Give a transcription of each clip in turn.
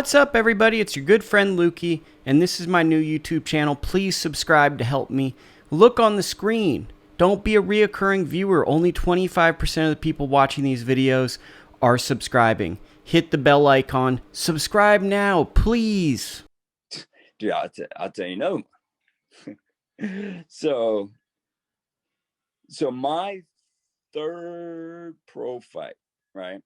What's up, everybody? It's your good friend Lukie, and this is my new YouTube channel. Please subscribe to help me. Look on the screen. Don't be a reoccurring viewer. Only 25% of the people watching these videos are subscribing. Hit the bell icon. Subscribe now, please. Dude, I'll tell you no. So my third pro fight, right?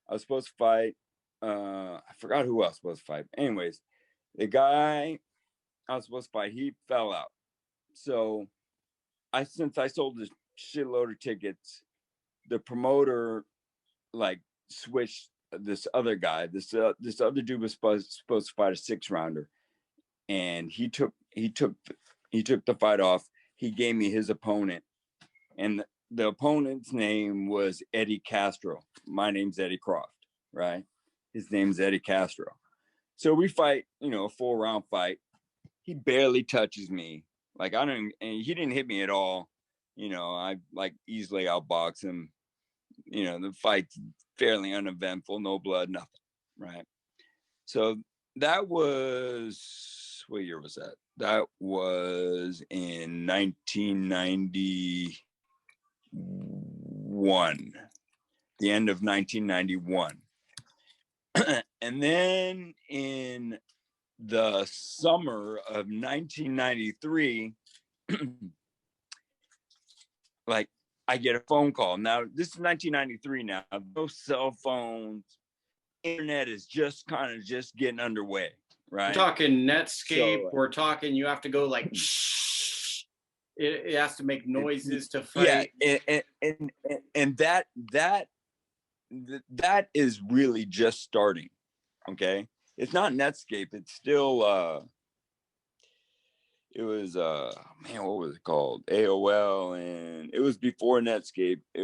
I was supposed to fight. I forgot who I was supposed to fight. Anyways, the guy I was supposed to fight, he fell out. So since I sold a shitload of tickets, the promoter like switched this other guy. This other dude was supposed to fight a 6-rounder, and he took the fight off. He gave me his opponent, and the opponent's name was Eddie Castro. My name's Eddie Croft, right? His name's Eddie Castro. So we fight, a 4-round fight. He barely touches me. Like and he didn't hit me at all. I like easily outbox him. The fight's fairly uneventful, no blood, nothing, right? So that was, what year was that? That was in 1991, the end of 1991. And then in the summer of 1993, like I get a phone call. Now, this is 1993 now. No cell phones. Internet is just getting underway, right? We're talking Netscape. So, we're talking you have to go like it has to make noises to fight. Yeah, and that is really just starting. Okay, it's not Netscape. It's still it was man, what was it called? AOL, and it was before Netscape. I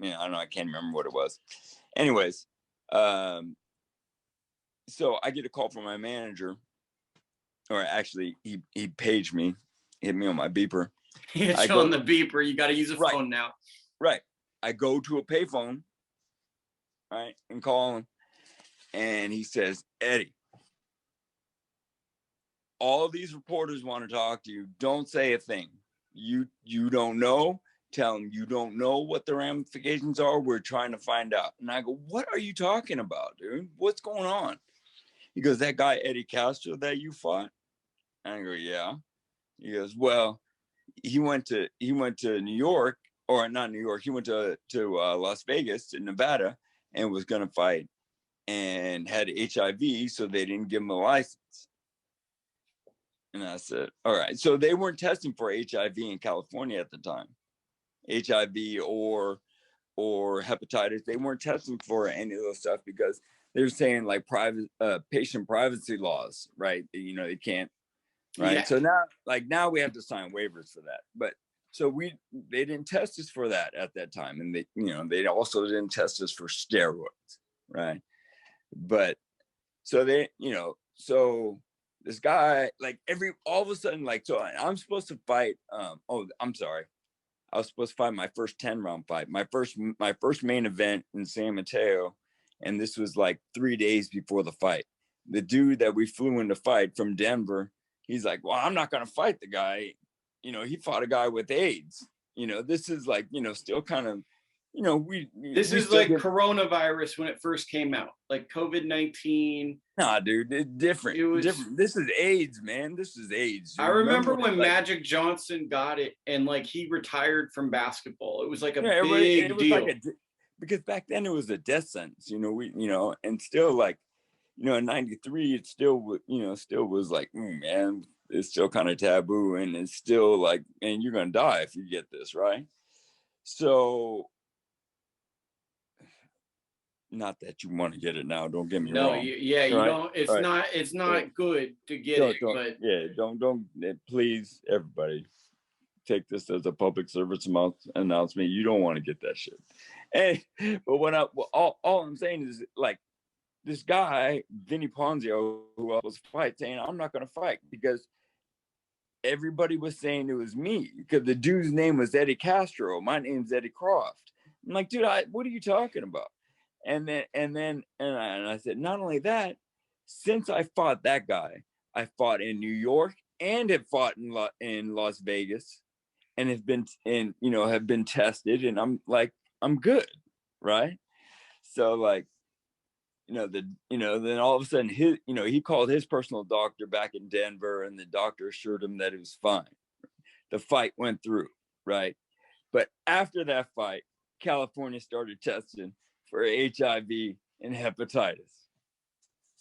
don't know. I can't remember what it was. Anyways, so I get a call from my manager, or actually, he paged me, hit me on my beeper. It's on the beeper. You got to use a phone now. Right. I go to a payphone, right, and call him, and he says, "Eddie, all these reporters want to talk to you. Don't say a thing. You don't know. Tell them you don't know what the ramifications are. We're trying to find out." And I go, "What are you talking about, dude? What's going on?" He goes, "That guy Eddie Castro that you fought?" And I go, "Yeah." He goes, "Well, he went to New York, or not New York. He went to Las Vegas, to Nevada, and was going to fight, and had HIV, so they didn't give him a license." And I said, "All right." So they weren't testing for HIV in California at the time, HIV or hepatitis. They weren't testing for any of those stuff because they were saying like patient privacy laws, right? They can't, right? Yeah. So now we have to sign waivers for that. But so they didn't test us for that at that time, and they also didn't test us for steroids, right? But so so this guy, like all of a sudden, like, so I'm supposed to fight. I'm sorry. I was supposed to fight my first 10-round fight, my first main event in San Mateo. And this was like 3 days before the fight. The dude that we flew in to fight from Denver, he's like, "Well, I'm not going to fight the guy. He fought a guy with AIDS." This is like, still kind of, this is like coronavirus when it first came out, like COVID-19. Nah, dude, it's different. Different. This is AIDS, man. This is AIDS. Dude. I remember when Magic Johnson got it, and like he retired from basketball. It was like a big deal. Like because back then it was a death sentence. And still like, in '93, it still was like, man, it's still kind of taboo, and it's still like, and you're gonna die if you get this, right? So, not that you want to get it now. Don't get me wrong. You don't. It's not good to get it. But don't. Please, everybody, take this as a public service announcement. You don't want to get that shit. But all I'm saying is, like, this guy Vinny Ponzio, who I was fight, saying I'm not going to fight because everybody was saying it was me, because the dude's name was Eddie Castro. My name's Eddie Croft. I'm like, dude, what are you talking about? And I said, not only that, Since I fought that guy, I fought in New York and have fought in Las Vegas, and have been have been tested, and I'm good, right? So like, then all of a sudden he called his personal doctor back in Denver, and the doctor assured him that it was fine. The fight went through, right? But after that fight, California started testing for HIV and hepatitis.